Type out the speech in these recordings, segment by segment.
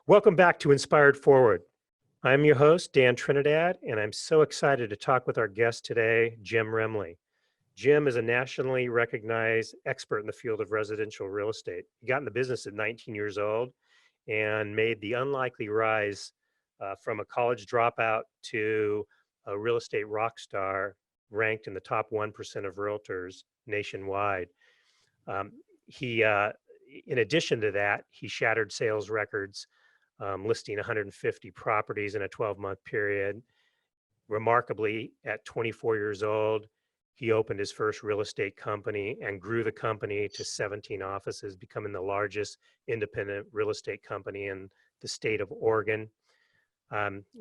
Welcome back to Inspired Forward. I'm your host, Dan Trinidad, and I'm so excited to talk with our guest today, Jim Remley. Jim is a nationally recognized expert in the field of residential real estate. He got in the business at 19 years old and made the unlikely rise from a college dropout to a real estate rock star, ranked in the top 1% of realtors nationwide. He, in addition to that, he shattered sales records, listing 150 properties in a 12-month period. Remarkably, at 24 years old, he opened his first real estate company and grew the company to 17 offices, becoming the largest independent real estate company in the state of Oregon.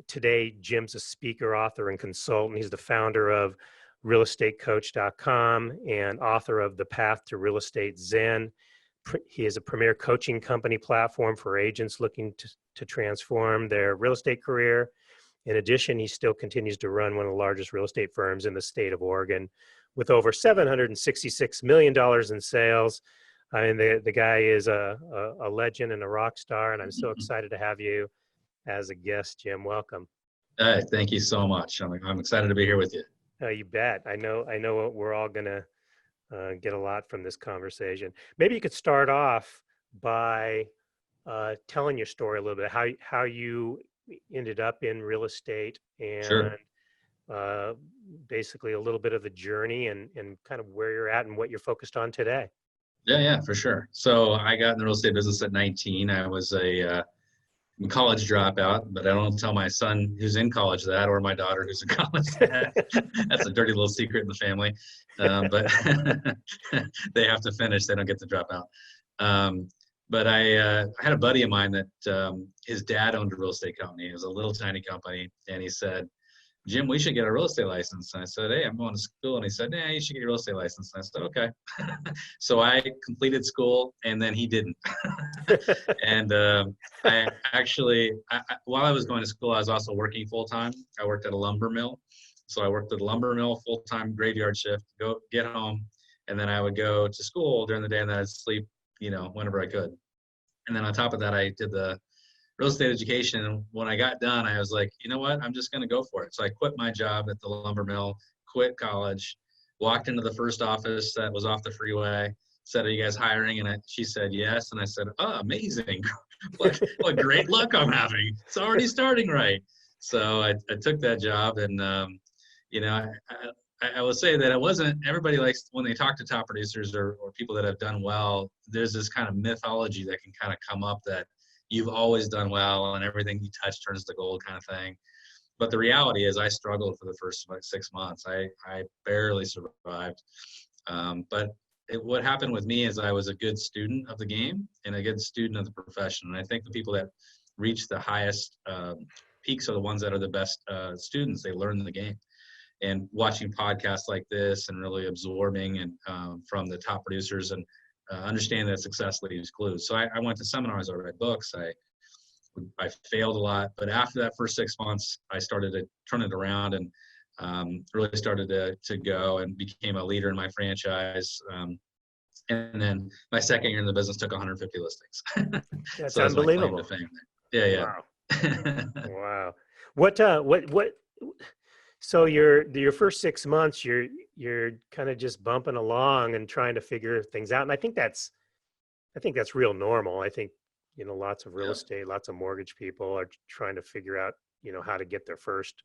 Today, Jim's a speaker, author, and consultant. He's the founder of realestatecoach.com and author of The Path to Real Estate Zen. He is a premier coaching company platform for agents looking to transform their real estate career. In addition, he still continues to run one of the largest real estate firms in the state of Oregon with over $766 million in sales. And the guy is a legend and a rock star, and I'm so excited to have you as a guest, Jim. Welcome. Thank you so much. I'm excited to be here with you. You bet. I know we're all going to get a lot from this conversation. Maybe you could start off by telling your story a little bit, how you ended up in real estate and Sure. Basically a little bit of the journey and kind of where you're at and what you're focused on today. Yeah, for sure. So I got in the real estate business at 19. I was a college dropout, but I don't tell my son who's in college that, or my daughter who's in college that. That's a dirty little secret in the family. But they have to finish. They don't get to drop out. But I had a buddy of mine that his dad owned a real estate company. It was a little tiny company. And he said, Jim, we should get a real estate license. And I said, hey, I'm going to school. And he said, you should get your real estate license. And I said, okay. So I completed school, and then he didn't. And I actually, while I was going to school, I was also working full-time. I worked at a lumber mill. So I worked at a lumber mill full-time graveyard shift, go get home, and then I would go to school during the day, and then I'd sleep, whenever I could. And then on top of that, I did the real estate education. And when I got done, I was like, you know what, I'm just going to go for it. So I quit my job at the lumber mill, quit college, walked into the first office that was off the freeway, said, are you guys hiring? And she said, yes. And I said, oh, amazing. what great luck I'm having. It's already starting right. So I took that job, and, I will say that it wasn't, everybody likes, when they talk to top producers or people that have done well, there's this kind of mythology that can kind of come up that you've always done well and everything you touch turns to gold kind of thing. But the reality is I struggled for the first 6 months. I barely survived. But what happened with me is I was a good student of the game and a good student of the profession. And I think the people that reach the highest peaks are the ones that are the best students. They learn the game. And watching podcasts like this and really absorbing and from the top producers and understanding that success leaves clues. So I went to seminars, I read books, I failed a lot, but after that first 6 months, I started to turn it around and really started to go and became a leader in my franchise. And then my second year in the business took 150 listings. That's so unbelievable. That's my claim to fame. Yeah. Wow. What? So your first 6 months, you're kind of just bumping along and trying to figure things out, and I think that's real normal. I think lots of real estate, lots of mortgage people are trying to figure out how to get their first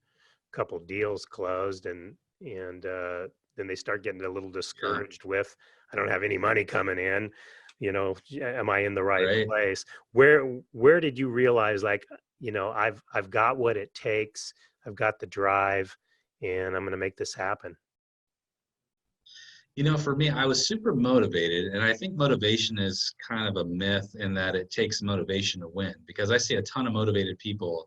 couple deals closed, and then they start getting a little discouraged with, I don't have any money coming in. Am I in the right place? Where did you realize, like, I've got what it takes, I've got the drive, and I'm going to make this happen? For me, I was super motivated, and I think motivation is kind of a myth in that it takes motivation to win, because I see a ton of motivated people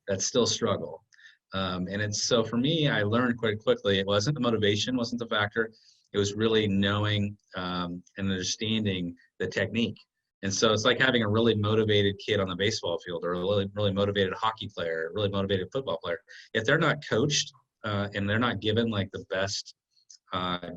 that still struggle. And so for me, I learned quite quickly, it wasn't the motivation, wasn't the factor. It was really knowing and understanding the technique. And so it's like having a really motivated kid on the baseball field, or a really motivated hockey player, a really motivated football player. If they're not coached and they're not given like the best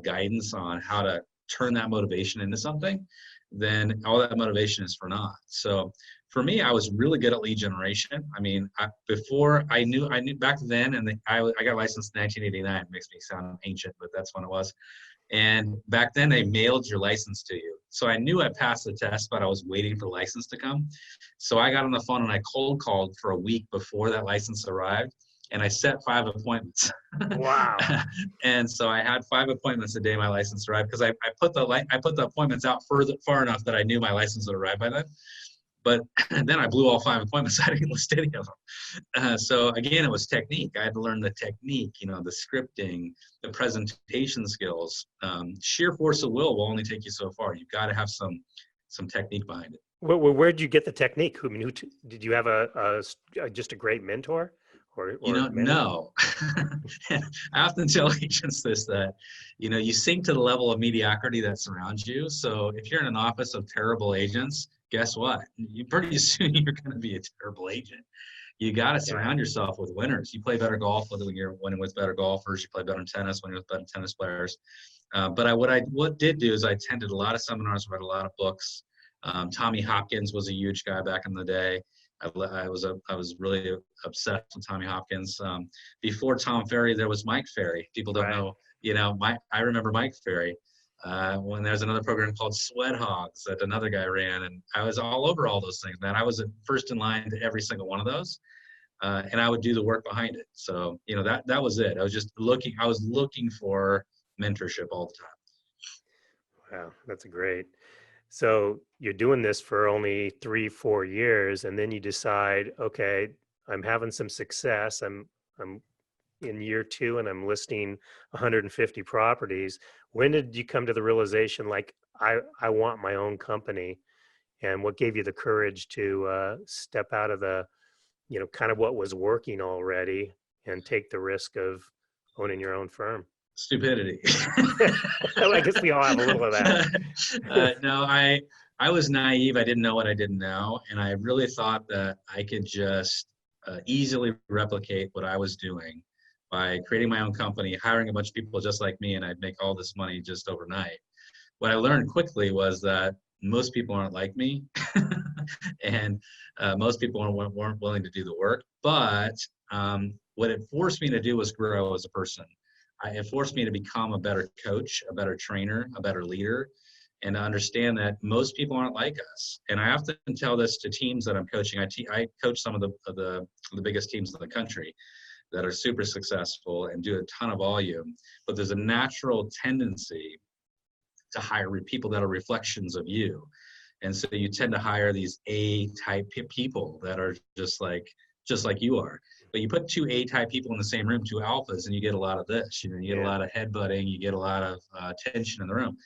guidance on how to turn that motivation into something, then all that motivation is for naught. So for me, I was really good at lead generation. I mean, before I knew back then, and I got licensed in 1989. It makes me sound ancient, but that's when it was. And back then, they mailed your license to you. So I knew I passed the test, but I was waiting for the license to come. So I got on the phone and I cold called for a week before that license arrived, and I set 5 appointments. Wow. And so I had 5 appointments the day my license arrived, because I put the appointments out far enough that I knew my license would arrive by then. But then I blew all 5 appointments. I didn't list any of them. So again, it was technique. I had to learn the technique, the scripting, the presentation skills. Sheer force of will only take you so far. You've got to have some technique behind it. Where did you get the technique? I mean, did you have just a great mentor? Or No. I often tell agents this, that, you sink to the level of mediocrity that surrounds you. So if you're in an office of terrible agents, guess what? You pretty soon you're going to be a terrible agent. You got to surround yourself with winners. You play better golf when you're winning with better golfers. You play better in tennis when you're with better tennis players. But what I did do is I attended a lot of seminars, read a lot of books. Tommy Hopkins was a huge guy back in the day. I was really obsessed with Tommy Hopkins. Before Tom Ferry, there was Mike Ferry. People don't know, I remember Mike Ferry. When there's another program called Sweat Hogs that another guy ran, and I was all over all those things, man. I was first in line to every single one of those, and I would do the work behind it. So, that was it. I was looking for mentorship all the time. Wow, that's great. So you're doing this for only 3-4 years, and then you decide, okay, I'm having some success. I'm in year 2 and I'm listing 150 properties. When did you come to the realization, like, I want my own company? And what gave you the courage to step out of the, kind of what was working already and take the risk of owning your own firm? Stupidity. I guess we all have a little of that. No, I was naive. I didn't know what I didn't know. And I really thought that I could just easily replicate what I was doing by creating my own company, hiring a bunch of people just like me, and I'd make all this money just overnight. What I learned quickly was that most people aren't like me, and most people weren't willing to do the work. But what it forced me to do was grow as a person. It forced me to become a better coach, a better trainer, a better leader, and to understand that most people aren't like us. And I often tell this to teams that I'm coaching. I coach some of the biggest teams in the country that are super successful and do a ton of volume. But there's a natural tendency to hire people that are reflections of you. And so you tend to hire these A-type people that are just like you are. But you put 2 A-type people in the same room, 2 alphas, and you get a lot of this. You get a lot of headbutting, you get a lot of tension in the room.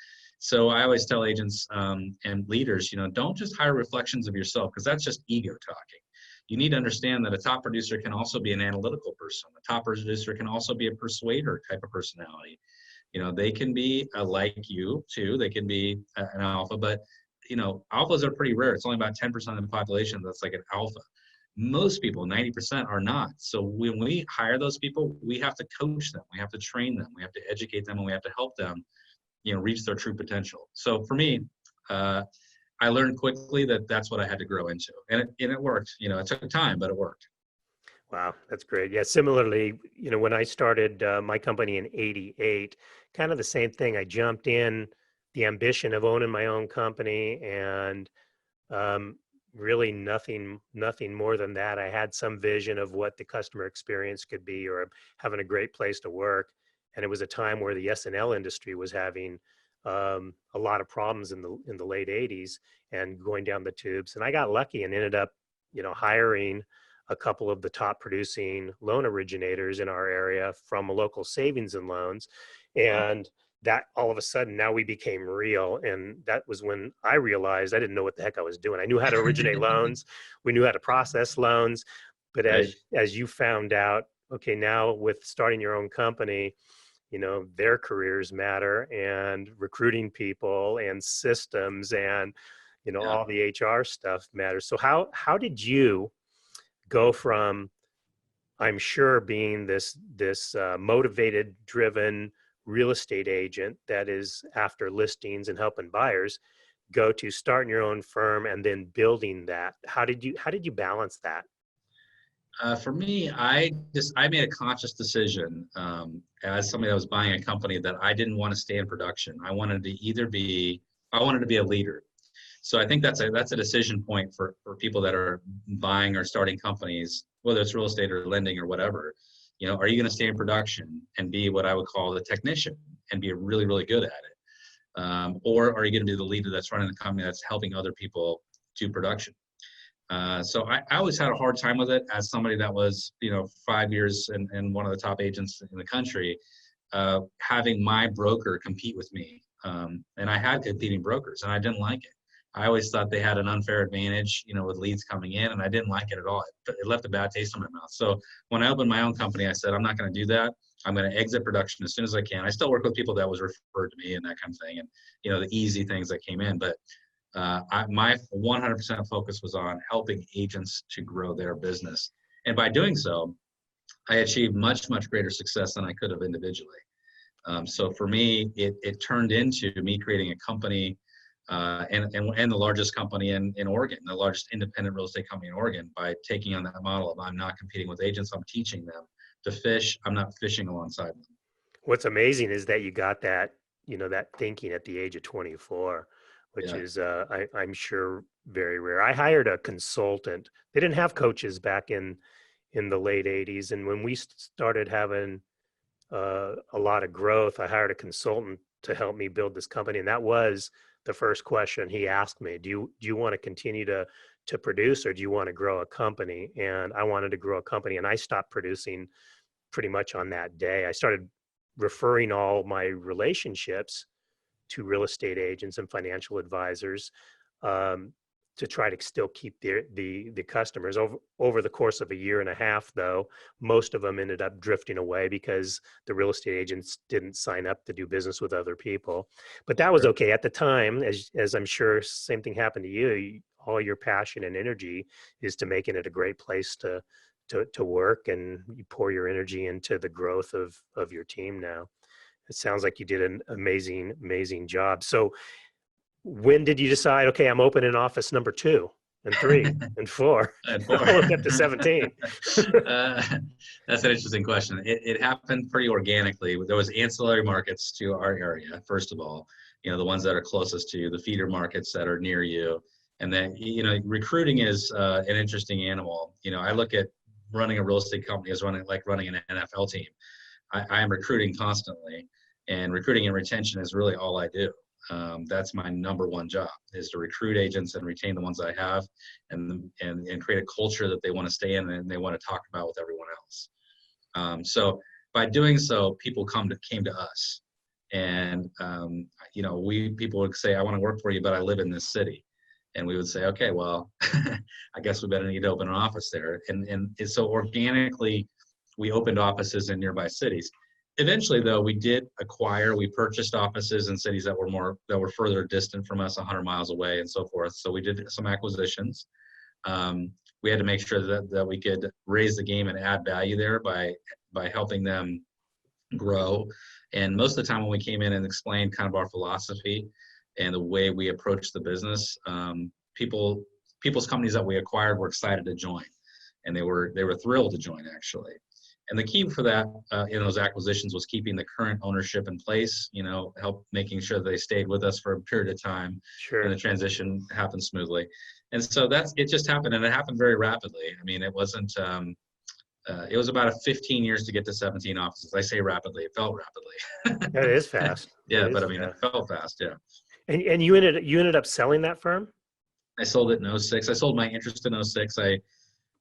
So I always tell agents and leaders, don't just hire reflections of yourself, because that's just ego talking. You need to understand that a top producer can also be an analytical person. A top producer can also be a persuader type of personality. They can be like you too. They can be an alpha, but alphas are pretty rare. It's only about 10% of the population that's like an alpha. Most people, 90%, are not. So when we hire those people, we have to coach them, we have to train them, we have to educate them, and we have to help them, reach their true potential. So for me, I learned quickly that that's what I had to grow into, and it worked. It took time, but it worked. Wow, that's great. Yeah, similarly, when I started my company in '88, kind of the same thing. I jumped in the ambition of owning my own company, and really nothing more than that. I had some vision of what the customer experience could be, or having a great place to work. And it was a time where the S&L industry was having a lot of problems in the late '80s and going down the tubes. And I got lucky and ended up, hiring a couple of the top producing loan originators in our area from a local savings and loans. And that all of a sudden now we became real. And that was when I realized I didn't know what the heck I was doing. I knew how to originate loans. We knew how to process loans. But as you found out, okay, now with starting your own company, their careers matter, and recruiting people and systems and, all the HR stuff matters. So how did you go from, I'm sure, being this motivated, driven real estate agent that is after listings and helping buyers, go to starting your own firm and then building that? How did you balance that? For me, I made a conscious decision as somebody that was buying a company that I didn't want to stay in production. I wanted to be a leader. So I think that's a decision point for people that are buying or starting companies, whether it's real estate or lending or whatever. Are you going to stay in production and be what I would call the technician and be really, really good at it? Or are you going to be the leader that's running the company that's helping other people do production? So I always had a hard time with it as somebody that was, 5 years and one of the top agents in the country, having my broker compete with me. And I had competing brokers and I didn't like it. I always thought they had an unfair advantage, with leads coming in, and I didn't like it at all. It left a bad taste in my mouth. So when I opened my own company, I said, I'm not going to do that. I'm going to exit production as soon as I can. I still work with people that was referred to me and that kind of thing, and the easy things that came in. But my 100% focus was on helping agents to grow their business, and by doing so, I achieved much, much greater success than I could have individually. So for me, it turned into me creating a company, and the largest company in Oregon, the largest independent real estate company in Oregon, by taking on that model of I'm not competing with agents, I'm teaching them to fish, I'm not fishing alongside them. What's amazing is that you got that thinking at the age of 24, which Yeah, is, I'm sure, very rare. I hired a consultant. They didn't have coaches back in the late 80s. And when we started having a lot of growth, I hired a consultant to help me build this company. And that was the first question he asked me. Do you want to continue to produce, or do you want to grow a company? And I wanted to grow a company, and I stopped producing pretty much on that day. I started referring all my relationships to real estate agents and financial advisors, um, to try to still keep the customers. Over the course of a year and a half, though, most of them ended up drifting away because the real estate agents didn't sign up to do business with other people. But that was sure. okay at the time, as I'm sure same thing happened to you. All your passion and energy is to making it a great place to work, and you pour your energy into the growth of your team now. It sounds like you did an amazing job. So when did you decide, okay, I'm opening office number 2 and 3 and 4, And four. all the way up to 17? uh, that's an interesting question. It happened pretty organically. There was ancillary markets to our area, first of all, the ones that are closest to you, the feeder markets that are near you. And then, recruiting is an interesting animal. I look at running a real estate company as running an NFL team. I am recruiting constantly, and recruiting and retention is really all I do. That's my number one job, is to recruit agents and retain the ones I have, and create a culture that they want to stay in and they want to talk about with everyone else. So by doing so, people came to us, and people would say, I want to work for you, but I live in this city. And we would say, okay, well, I guess we better need to open an office there. And so organically, we opened offices in nearby cities. Eventually, though, we purchased offices in cities that were further distant from us, 100 miles away and so forth. So we did some acquisitions. We had to make sure that we could raise the game and add value there by helping them grow. And most of the time when we came in and explained kind of our philosophy and the way we approach the business, people's companies that we acquired were excited to join, and they were thrilled to join, actually. And the key for that in those acquisitions was keeping the current ownership in place, help making sure that they stayed with us for a period of time, and Sure. the transition happened smoothly. And so it just happened, and it happened very rapidly. I mean, it wasn't, it was about 15 years to get to 17 offices. I say rapidly, it felt rapidly. That is fast. That Yeah, but is I mean, it fast. felt fast, yeah. And you ended up selling that firm? I sold it in '06. I sold my interest in '06.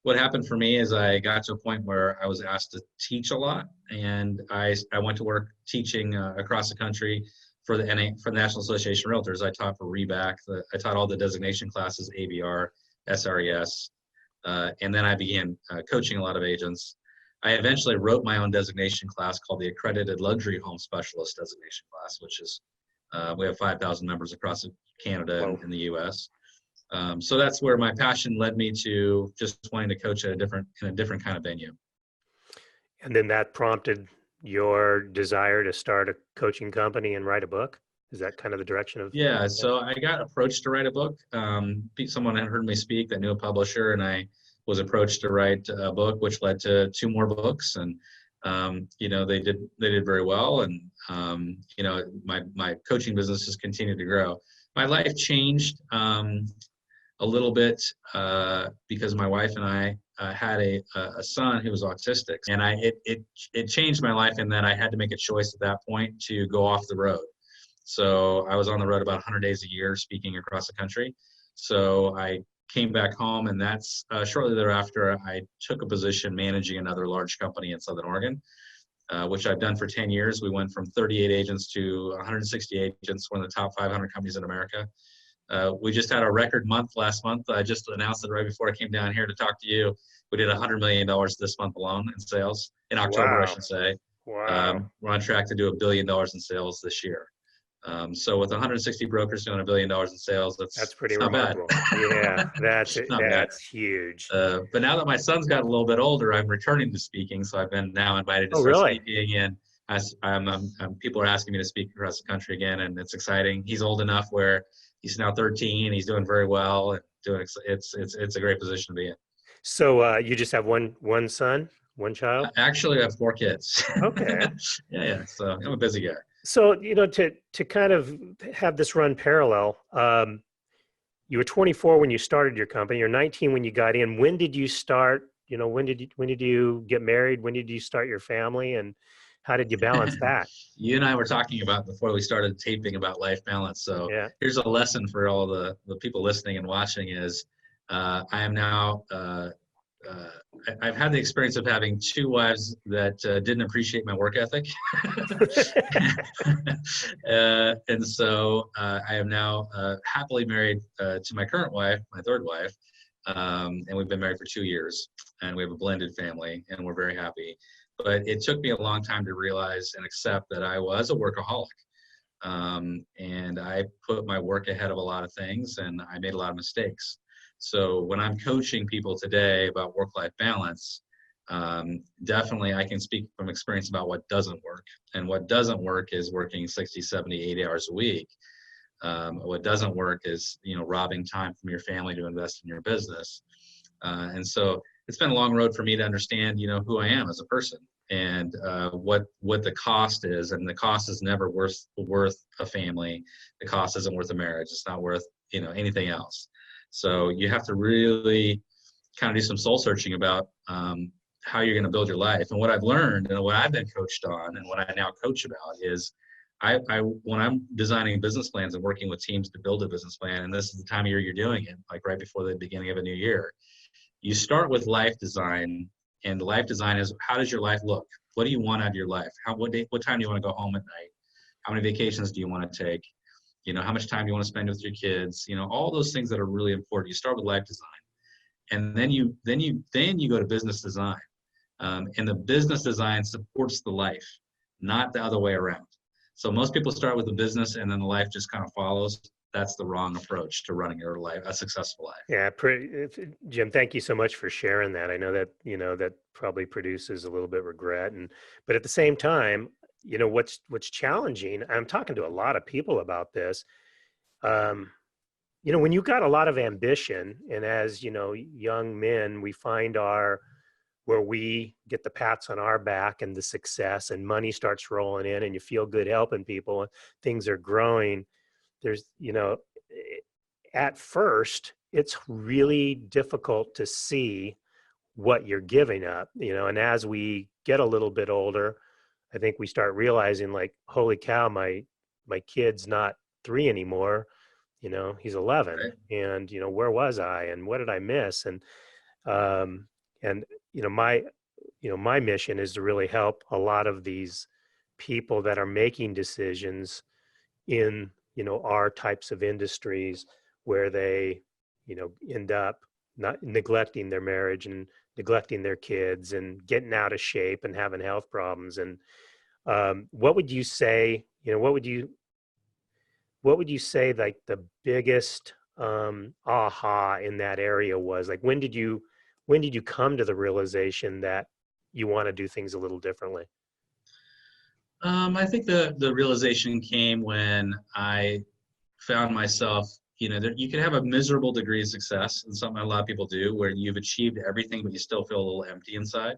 What happened for me is I got to a point where I was asked to teach a lot, and I went to work teaching across the country for the National Association of Realtors. I taught for REBAC. I taught all the designation classes, ABR, SRES, and then I began coaching a lot of agents. I eventually wrote my own designation class called the Accredited Luxury Home Specialist Designation Class, which is we have 5,000 members across Canada Well, and the U.S. So that's where my passion led me to just wanting to coach in a different kind of venue. and then that prompted your desire to start a coaching company and write a book? Is that kind of the direction of? Yeah, Yeah. so I got approached to write a book. Someone had heard me speak that knew a publisher, and I was approached to write a book, which led to two more books. And they did very well. And my coaching business has continued to grow. My life changed a little bit because my wife and I had a son who was autistic, and it changed my life in that I had to make a choice at that point to go off the road. So I was on the road about 100 days a year speaking across the country. So I came back home, and that's shortly thereafter, I took a position managing another large company in Southern Oregon, which I've done for 10 years. We went from 38 agents to 160 agents, one of the top 500 companies in America. We just had a record month last month. I just announced it right before I came down here to talk to you. We did $100 million this month alone in sales, in October, I Wow. should say. Wow. We're on track to do $1 billion in sales this year. So with 160 brokers doing $1 billion in sales, That's pretty it's not bad. remarkable. Yeah, that's It's it. not bad. That's huge. But now that my son's got a little bit older, I'm returning to speaking. So I've been now invited to Oh, start really? speaking, and people are asking me to speak across the country again, and it's exciting. He's old enough where he's now 13. He's doing very well, and it's a great position to be in. So you just have one son, one child? Actually, I have 4 kids. Okay. Yeah. So I'm a busy guy. So, to kind of have this run parallel, you were 24 when you started your company. You're 19 when you got in. When did you start? When did you get married? When did you start your family? And how did you balance that? You and I were talking about before we started taping about life balance. So Yeah. here's a lesson for all the people listening and watching is I am now, I've had the experience of having 2 wives that didn't appreciate my work ethic. And so I am now happily married to my current wife, my third wife. And we've been married for 2 years, and we have a blended family, and we're very happy. But it took me a long time to realize and accept that I was a workaholic. And I put my work ahead of a lot of things, and I made a lot of mistakes. So when I'm coaching people today about work-life balance, definitely I can speak from experience about what doesn't work. And what doesn't work is working 60, 70, 80 hours a week. What doesn't work is, robbing time from your family to invest in your business. And so it's been a long road for me to understand, who I am as a person, and what the cost is. And the cost is never worth a family. The cost isn't worth a marriage. It's not worth, anything else. So you have to really kind of do some soul searching about how you're going to build your life. And what I've learned and what I've been coached on and what I now coach about is I when I'm designing business plans and working with teams to build a business plan, and this is the time of year you're doing it, like right before the beginning of a new year, you start with life design. And the life design is, how does your life look? What do you want out of your life? What time do you want to go home at night? How many vacations do you want to take? How much time do you want to spend with your kids? All those things that are really important. You start with life design, and then you go to business design. And the business design supports the life, not the other way around. So most people start with the business, and then the life just kind of follows. That's the wrong approach to running your life, a successful life. Yeah, Jim, thank you so much for sharing that. I know that, that probably produces a little bit of regret, but at the same time, what's challenging, I'm talking to a lot of people about this. When you got a lot of ambition, and as, young men, we find where we get the pats on our back and the success, and money starts rolling in, and you feel good helping people, and things are growing. There's, at first, it's really difficult to see what you're giving up, and as we get a little bit older, I think we start realizing, like, holy cow, my kid's not 3 anymore. He's 11. Right? And, where was I, and what did I miss? Um, and, my mission is to really help a lot of these people that are making decisions in, our types of industries, where they, end up not neglecting their marriage and neglecting their kids and getting out of shape and having health problems. And what would you say, what would you say, like, the biggest aha in that area was? Like, when did you come to the realization that you want to do things a little differently? I think the realization came when I found myself, you can have a miserable degree of success, and something a lot of people do, where you've achieved everything, but you still feel a little empty inside.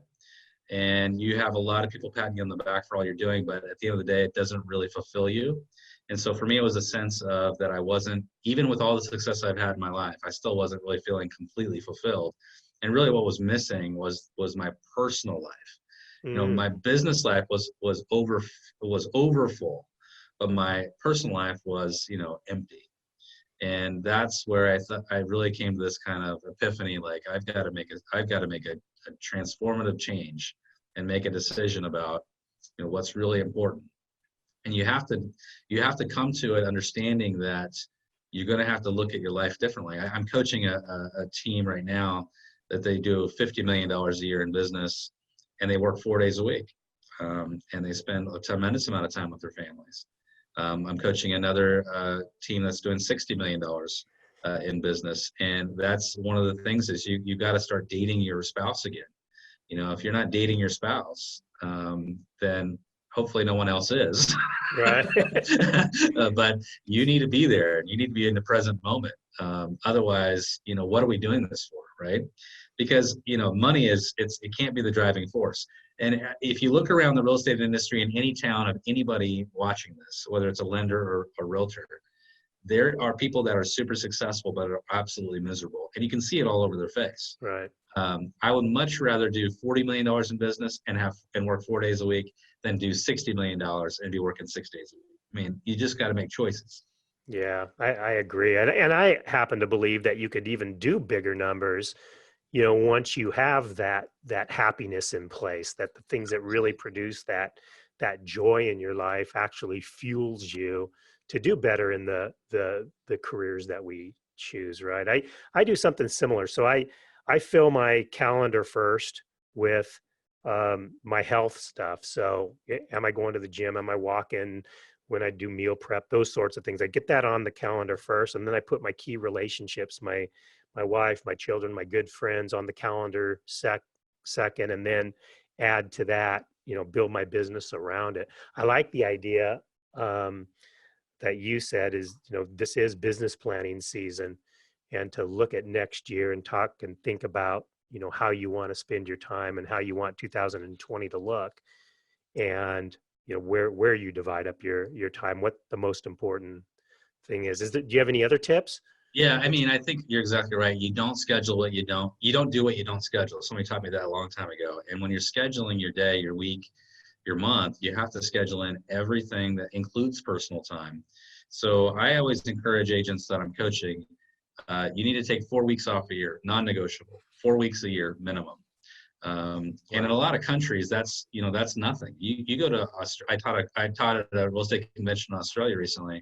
And you have a lot of people patting you on the back for all you're doing, but at the end of the day, it doesn't really fulfill you. And so for me, it was a sense of that I wasn't, even with all the success I've had in my life, I still wasn't really feeling completely fulfilled. And really what was missing was my personal life. Mm, My business life was over full, but my personal life was, empty. And that's where I thought I really came to this kind of epiphany, like I've got to make a transformative change and make a decision about, what's really important. And you have to come to it understanding that you're going to have to look at your life differently. I'm coaching a team right now that they do $50 million a year in business, and they work 4 days a week, and they spend a tremendous amount of time with their families. I'm coaching another team that's doing $60 million in business, and that's one of the things is you got to start dating your spouse again. If you're not dating your spouse, then hopefully no one else is. right. But you need to be there. You need to be in the present moment. Otherwise, what are we doing this for, right? Because money it can't be the driving force. And if you look around the real estate industry in any town of anybody watching this, whether it's a lender or a realtor, there are people that are super successful but are absolutely miserable, and you can see it all over their face. Right. I would much rather do $40 million in business and work 4 days a week than do $60 million and be working 6 days a week. I mean, you just got to make choices. Yeah, I agree. And I happen to believe that you could even do bigger numbers, once you have that happiness in place, that the things that really produce that joy in your life actually fuels you to do better in the careers that we choose, right? I do something similar. So I fill my calendar first with my health stuff. So am I going to the gym? Am I walking? When I do meal prep, those sorts of things, I get that on the calendar first, and then I put my key relationships, my wife, my children, my good friends on the calendar second, and then add to that, build my business around it. I like the idea that you said is, this is business planning season, and to look at next year and talk and think about, how you want to spend your time and how you want 2020 to look, and where you divide up your time, what the most important thing is do you have any other tips? Yeah, I mean, I think you're exactly right. You don't schedule what you don't do what you don't schedule. Somebody taught me that a long time ago. And when you're scheduling your day, your week, your month, you have to schedule in everything that includes personal time. So I always encourage agents that I'm coaching, you need to take 4 weeks off a year, non-negotiable, 4 weeks a year minimum. And in a lot of countries, that's nothing. You go to I taught at a real estate convention in Australia recently,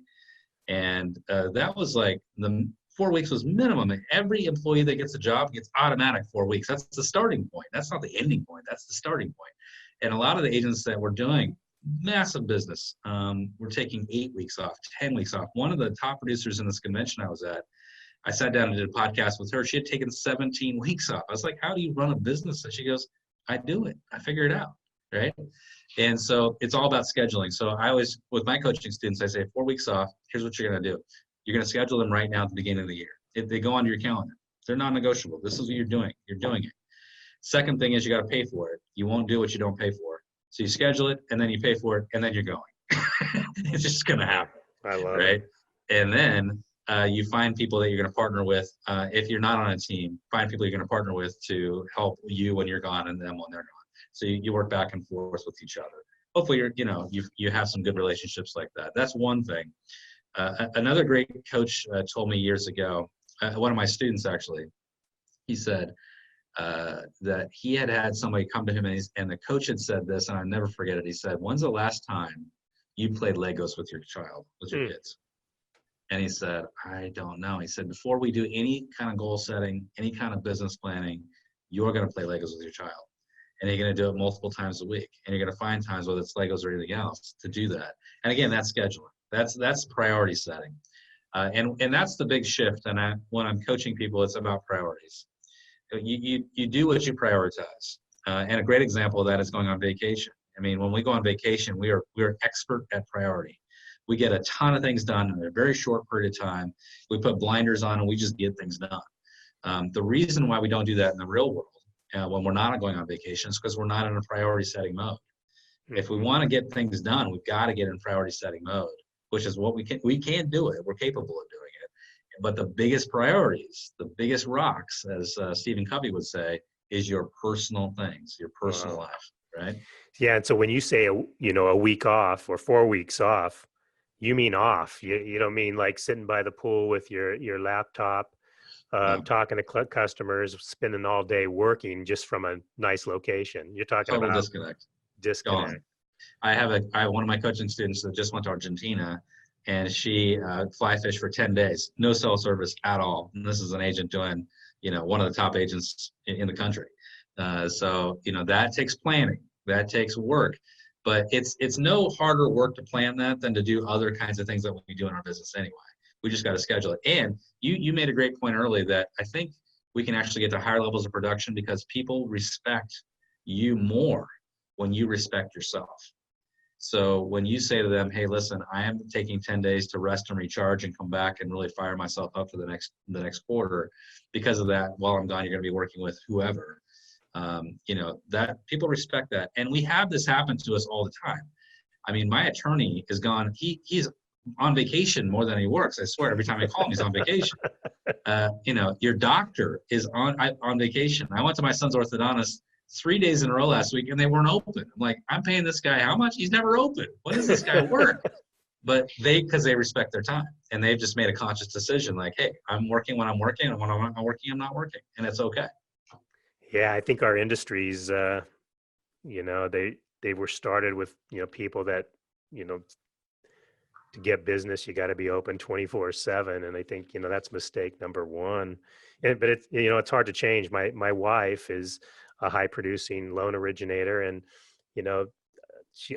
and that was like the 4 weeks was minimum. And every employee that gets a job gets automatic 4 weeks. That's the starting point. That's not the ending point. That's the starting point. And a lot of the agents that were doing massive business were taking 8 weeks off, 10 weeks off. One of the top producers in this convention I was at, I sat down and did a podcast with her. She had taken 17 weeks off. I was like, how do you run a business? And she goes, I do it. I figure it out. Right. And so it's all about scheduling. So I always, with my coaching students, I say 4 weeks off. Here's what you're going to do. You're going to schedule them right now at the beginning of the year. If they go onto your calendar, they're non-negotiable. This is what you're doing. You're doing it. Second thing is you got to pay for it. You won't do what you don't pay for. So you schedule it and then you pay for it and then you're going. It's just going to happen. I love right. it. And then you find people that you're going to partner with. If you're not on a team, find people you're going to partner with to help you when you're gone and them when they're gone. So you work back and forth with each other. Hopefully you have some good relationships like that. That's one thing. Another great coach told me years ago, one of my students actually, he said that he had somebody come to him and the coach had said this, and I'll never forget it. He said, when's the last time you played Legos with your child, with your kids? And he said, I don't know. He said, before we do any kind of goal setting, any kind of business planning, you're going to play Legos with your child. And you're going to do it multiple times a week. And you're going to find times, whether it's Legos or anything else, to do that. And again, that's scheduling. That's priority setting. And that's the big shift. And when I'm coaching people, it's about priorities. You do what you prioritize. And a great example of that is going on vacation. I mean, when we go on vacation, we're expert at priority. We get a ton of things done in a very short period of time. We put blinders on and we just get things done. The reason why we don't do that in the real world when we're not going on vacation is because we're not in a priority setting mode. If we want to get things done, we've got to get in priority setting mode, which is what we can't do it. We're capable of doing it. But the biggest priorities, the biggest rocks, as Stephen Covey would say, is your personal things, your personal life, right? Yeah. And so when you say, a week off or 4 weeks off, you mean off. You don't mean like sitting by the pool with your laptop, talking to customers, spending all day working just from a nice location. You're talking Total about disconnect. disconnect. Gone. I have one of my coaching students that just went to Argentina, and she fly fished for 10 days, no cell service at all. And this is an agent doing, one of the top agents in the country. So that takes planning, that takes work, but it's no harder work to plan that than to do other kinds of things that we do in our business anyway. We just got to schedule it. And you made a great point earlier that I think we can actually get to higher levels of production because people respect you more when you respect yourself. So when you say to them, hey, listen, I am taking 10 days to rest and recharge and come back and really fire myself up for the next quarter, because of that, while I'm gone, you're going to be working with whoever. That people respect that. And we have this happen to us all the time. I mean, my attorney is gone. He's on vacation more than he works. I swear, every time I call him, he's on vacation. Your doctor is on vacation. I went to my son's orthodontist 3 days in a row last week and they weren't open. I'm like, I'm paying this guy how much? He's never open. When does this guy work? But because they respect their time and they've just made a conscious decision like, hey, I'm working when I'm working, and when I'm not working, I'm not working. And it's okay. Yeah, I think our industries, they were started with, people that, to get business, you got to be open 24/7. And I think, that's mistake number one. But it's, it's hard to change. My wife is a high producing loan originator, and,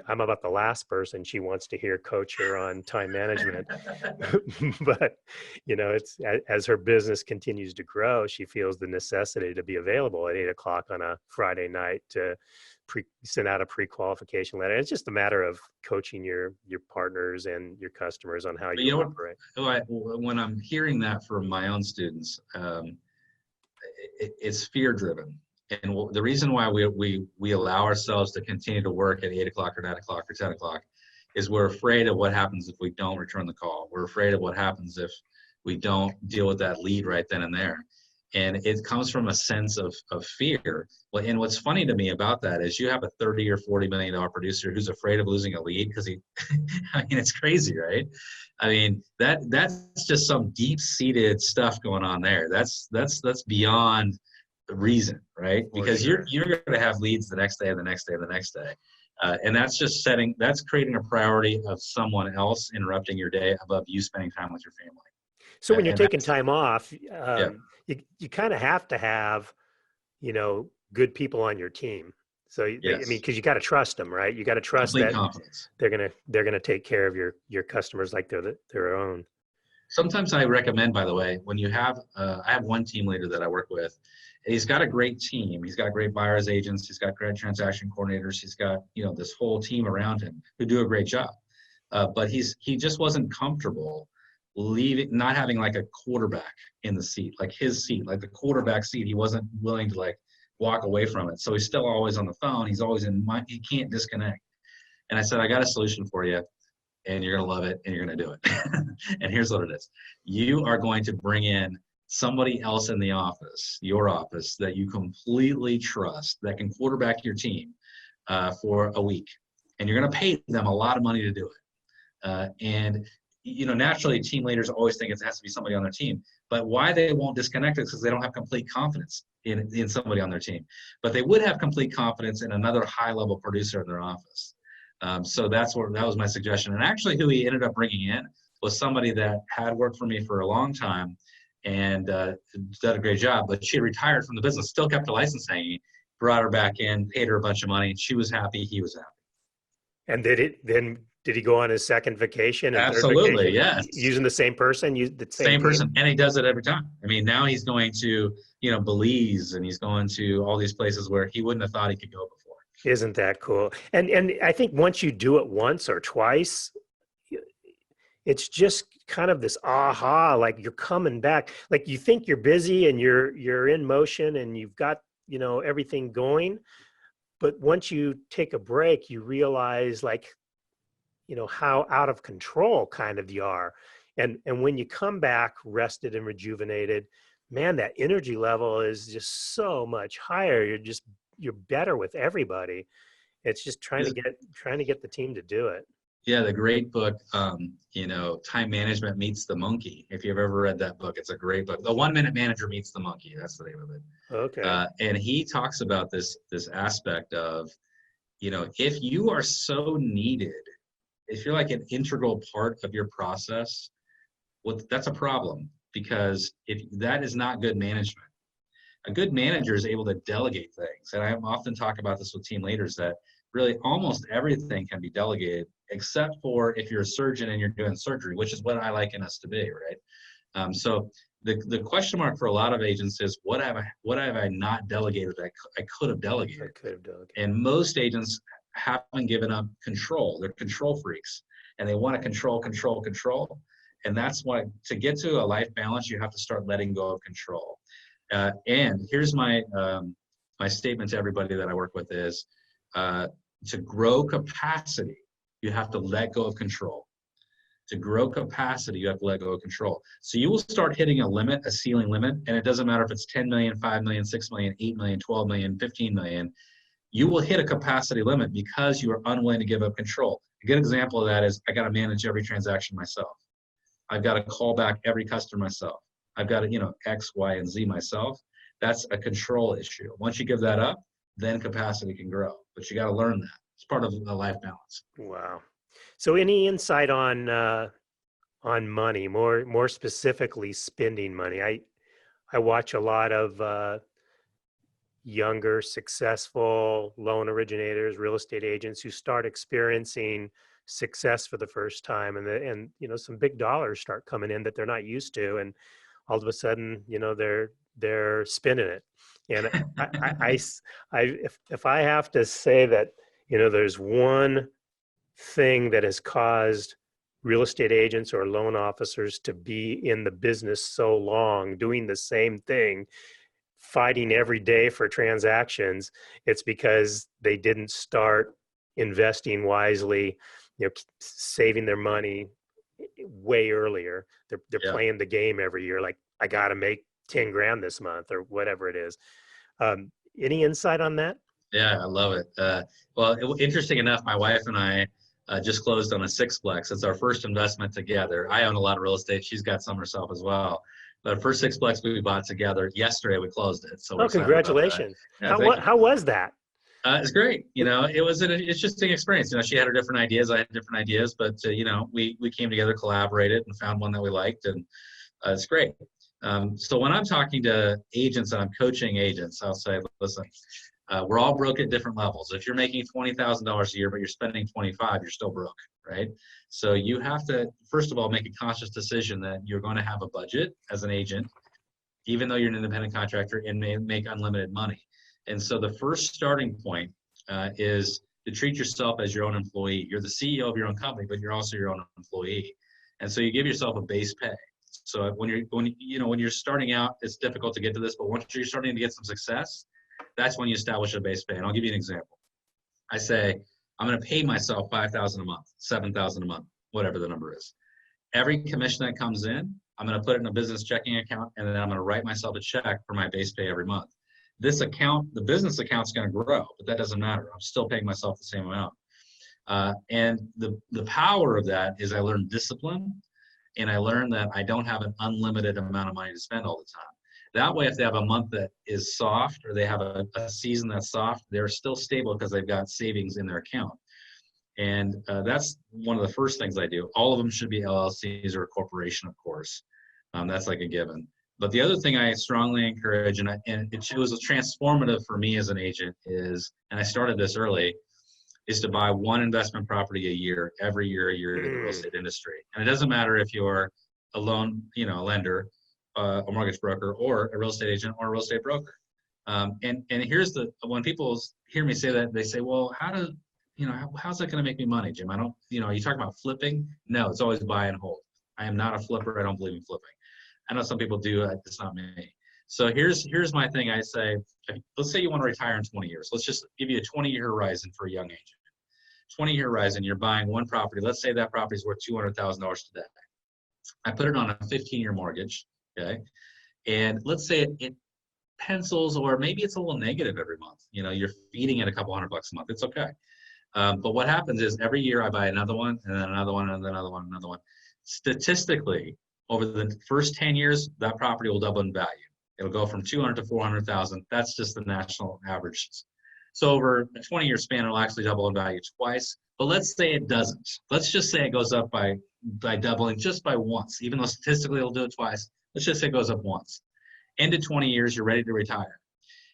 I'm about the last person she wants to hear coach her on time management. But, it's as her business continues to grow, she feels the necessity to be available at 8 o'clock on a Friday night to send out a pre-qualification letter. It's just a matter of coaching your partners and your customers on how you operate. When I'm hearing that from my own students, it's fear driven. And the reason why we allow ourselves to continue to work at 8 o'clock or 9 o'clock or 10 o'clock is we're afraid of what happens if we don't return the call. We're afraid of what happens if we don't deal with that lead right then and there. And it comes from a sense of fear. Well, and what's funny to me about that is you have a $30 or $40 million producer who's afraid of losing a lead because it's crazy, right? I mean, that's just some deep-seated stuff going on there. That's beyond reason, right? Because you're going to have leads the next day and the next day and the next day. And that's creating a priority of someone else interrupting your day above you spending time with your family. So when you're taking time off, you kind of have to have, good people on your team. So, yes. Because you got to trust them, right? You got to trust complete that confidence. they're going to take care of your customers like they're their own. Sometimes I recommend, by the way, when you have, I have one team leader that I work with. He's got a great team. He's got great buyers agents. He's got great transaction coordinators. He's got, this whole team around him who do a great job. But he just wasn't comfortable not having like a quarterback in the seat, like his seat, like the quarterback seat. He wasn't willing to like walk away from it. So he's still always on the phone. He's always he can't disconnect. And I said, I got a solution for you, and you're going to love it, and you're going to do it. And here's what it is. You are going to bring in somebody else in the office, your office, that you completely trust, that can quarterback your team for a week. And you're going to pay them a lot of money to do it. And naturally, team leaders always think it has to be somebody on their team. But why they won't disconnect it is because they don't have complete confidence in somebody on their team. But they would have complete confidence in another high-level producer in their office. So that was my suggestion. And actually, who he ended up bringing in was somebody that had worked for me for a long time and did a great job. But she had retired from the business, still kept a license hanging, brought her back in, paid her a bunch of money. She was happy. He was happy. And did he go on his second vacation? And absolutely, third vacation, yes. Using the same person? The same person, and he does it every time. I mean, now he's going to, Belize, and he's going to all these places where he wouldn't have thought he could go before. Isn't that cool? And I think once you do it once or twice, it's just kind of this aha, like you're coming back. Like you think you're busy and you're in motion and you've got, everything going. But once you take a break, you realize like, how out of control kind of you are. And when you come back rested and rejuvenated, man, that energy level is just so much higher. You're better with everybody. It's just trying to get the team to do it. Yeah, the great book, Time Management Meets the Monkey. If you've ever read that book, it's a great book. The 1 Minute Manager Meets the Monkey. That's the name of it. Okay. And he talks about this aspect of, if you are so needed, if you're like an integral part of your process, well, that's a problem, because if that is not good management. A good manager is able to delegate things. And I often talk about this with team leaders, that really almost everything can be delegated, except for if you're a surgeon and you're doing surgery, which is what I liken us to be, right? So the question mark for a lot of agents is, what have I not delegated that I could have delegated? I could have delegated. And most agents haven't given up control. They're control freaks, and they want to control. And that's why, to get to a life balance, you have to start letting go of control. And here's my statement to everybody that I work with is, to grow capacity, you have to let go of control. To grow capacity, you have to let go of control. So you will start hitting a limit, a ceiling limit, and it doesn't matter if it's 10 million, 5 million, 6 million, 8 million, 12 million, 15 million. You will hit a capacity limit because you are unwilling to give up control. A good example of that is, I got to manage every transaction myself. I've got to call back every customer myself. I've got to, X, Y, and Z myself. That's a control issue. Once you give that up, then capacity can grow. But you got to learn that. It's part of the life balance. Wow. So any insight on money, more specifically spending money? I watch a lot of younger, successful loan originators, real estate agents who start experiencing success for the first time, and some big dollars start coming in that they're not used to, and all of a sudden, they're spending it. And if I have to say that, there's one thing that has caused real estate agents or loan officers to be in the business so long, doing the same thing, fighting every day for transactions, it's because they didn't start investing wisely, saving their money way earlier. They're Yeah. playing the game every year. Like, I got to make 10 grand this month or whatever it is. Any insight on that? Yeah, I love it. Well, interesting enough, my wife and I just closed on a sixplex. It's our first investment together. I own a lot of real estate. She's got some herself as well. But first sixplex we bought together yesterday, we closed it. So we're congratulations. Yeah, how was that? It's great. It was an interesting experience. She had her different ideas. I had different ideas, but we came together, collaborated, and found one that we liked, and it's great. So when I'm talking to agents and I'm coaching agents, I'll say, listen, we're all broke at different levels. If you're making $20,000 a year, but you're spending 25, you're still broke, right? So you have to, first of all, make a conscious decision that you're going to have a budget as an agent, even though you're an independent contractor, and may make unlimited money. And so the first starting point is to treat yourself as your own employee. You're the CEO of your own company, but you're also your own employee. And so you give yourself a base pay. So when you're starting out, it's difficult to get to this, but once you're starting to get some success, that's when you establish a base pay. And I'll give you an example. I say, I'm going to pay myself $5,000 a month, $7,000 a month, whatever the number is. Every commission that comes in, I'm going to put it in a business checking account, and then I'm going to write myself a check for my base pay every month. This account, the business account, is going to grow, but that doesn't matter. I'm still paying myself the same amount. And the power of that is I learned discipline, and I learned that I don't have an unlimited amount of money to spend all the time. That way, if they have a month that is soft, or they have a season that's soft, they're still stable because they've got savings in their account. And that's one of the first things I do. All of them should be LLCs or a corporation, of course. That's like a given. But the other thing I strongly encourage, and it was transformative for me as an agent, is, and I started this early, is to buy one investment property a year, every year in the real estate industry. And it doesn't matter if you're a loan, a lender, a mortgage broker, or a real estate agent, or a real estate broker. And here's when people hear me say that, they say, well, how's that going to make me money, Jim? I don't, you talk about flipping. No, it's always buy and hold. I am not a flipper. I don't believe in flipping. I know some people do. It's not me. So here's my thing. I say, let's say you want to retire in 20 years. Let's just give you a 20-year horizon for a young agent. 20-year horizon, you're buying one property. Let's say that property is worth $200,000 today. I put it on a 15-year mortgage, okay? And let's say it pencils, or maybe it's a little negative every month. You're feeding it a couple $100 a month. It's okay. But what happens is every year I buy another one, and then another one, and then another one, another one. Statistically, over the first 10 years, that property will double in value. It'll go from 200 to 400,000. That's just the national average. So over a 20-year span, it'll actually double in value twice. But let's say it doesn't. Let's just say it goes up by doubling just by once, even though statistically it'll do it twice. Let's just say it goes up once. End of 20 years, you're ready to retire.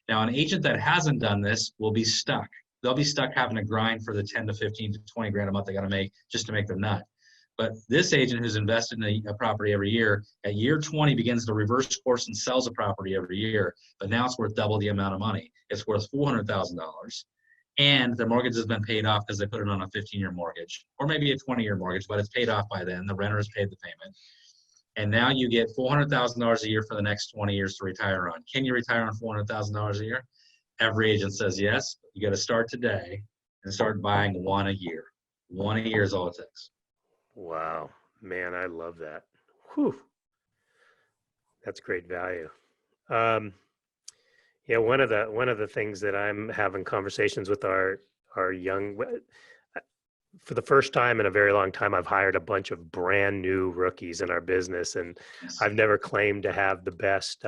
Now, an agent that hasn't done this will be stuck. They'll be stuck having to grind for the 10 to 15 to 20 grand a month they got to make just to make their nut. But this agent who's invested in a property every year, at year 20 begins to reverse course and sells a property every year, but now it's worth double the amount of money. It's worth $400,000, and their mortgage has been paid off because they put it on a 15-year mortgage, or maybe a 20-year mortgage, but it's paid off by then. The renter has paid the payment. And now you get $400,000 a year for the next 20 years to retire on. Can you retire on $400,000 a year? Every agent says yes. You got to start today and start buying one a year. One a year is all it takes. Wow, man, I love that. Whew. That's great value. Yeah, one of the things that I'm having conversations with our young, for the first time in a very long time, I've hired a bunch of brand new rookies in our business, and Yes. I've never claimed to have the best.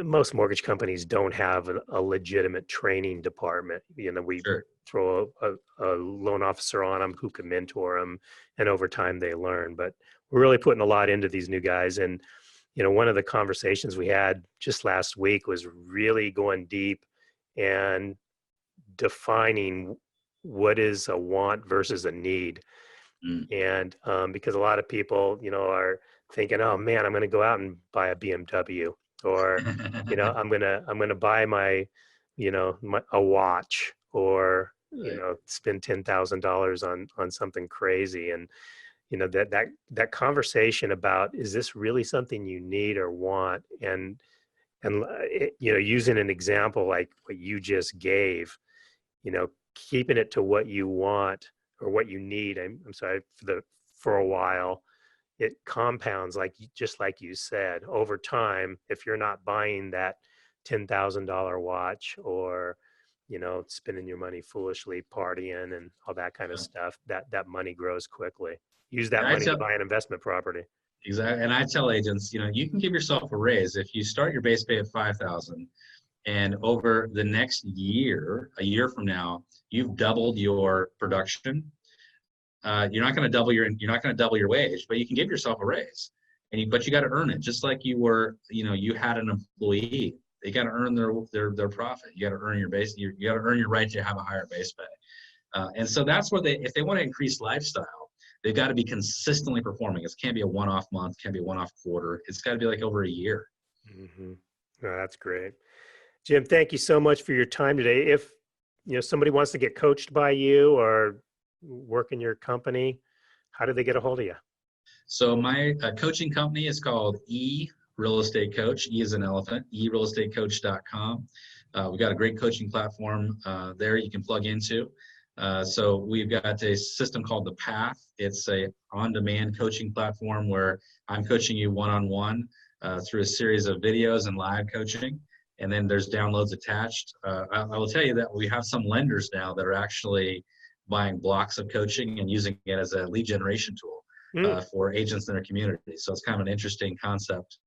Most mortgage companies don't have a legitimate training department. We Sure. throw a loan officer on them who can mentor them, and over time they learn. But we're really putting a lot into these new guys. And one of the conversations we had just last week was really going deep and defining what is a want versus a need. And because a lot of people, are thinking, oh man, I'm going to go out and buy a BMW, or I'm gonna buy my, a watch, or Right. spend $10,000 on something crazy. And that conversation about, is this really something you need or want, and using an example like what you just gave, keeping it to what you want or what you need. I'm sorry, for a while, it compounds, just like you said, over time. If you're not buying that $10,000 watch, or spending your money foolishly partying and all that kind of stuff, that money grows quickly. Use that And I money to tell buy an investment property. exactly, and I tell agents, you can give yourself a raise if you start your base pay at 5,000, and over the next year, a year from now, you've doubled your production. You're not going to double your wage, but you can give yourself a raise, but you got to earn it, just like you had an employee. They got to earn their profit. You got to earn your base. You got to earn your right to have a higher base pay. And so that's where if they want to increase lifestyle, they've got to be consistently performing. It can't be a one-off month, can't be a one-off quarter. It's got to be like over a year. Mm-hmm. Oh, that's great. Jim, thank you so much for your time today. If somebody wants to get coached by you or work in your company, how do they get a hold of you? So my coaching company is called eReal Estate Coach. E is an elephant. eRealestatecoach.com. We've got a great coaching platform there you can plug into. So we've got a system called The Path. It's a on-demand coaching platform where I'm coaching you one-on-one through a series of videos and live coaching. And then there's downloads attached. I will tell you that we have some lenders now that are actually buying blocks of coaching and using it as a lead generation tool for agents in their community. So it's kind of an interesting concept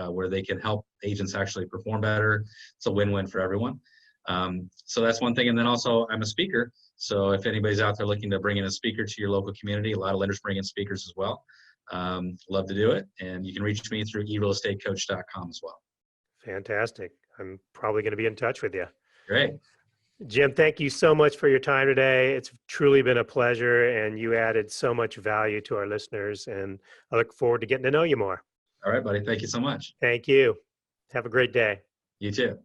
where they can help agents actually perform better. It's a win-win for everyone. So that's one thing. And then also I'm a speaker. So if anybody's out there looking to bring in a speaker to your local community, a lot of lenders bring in speakers as well. Love to do it. And you can reach me through eRealestatecoach.com as well. Fantastic. I'm probably going to be in touch with you. Great. Jim, thank you so much for your time today. It's truly been a pleasure, and you added so much value to our listeners, and I look forward to getting to know you more. All right, buddy. Thank you so much. Thank you. Have a great day. You too.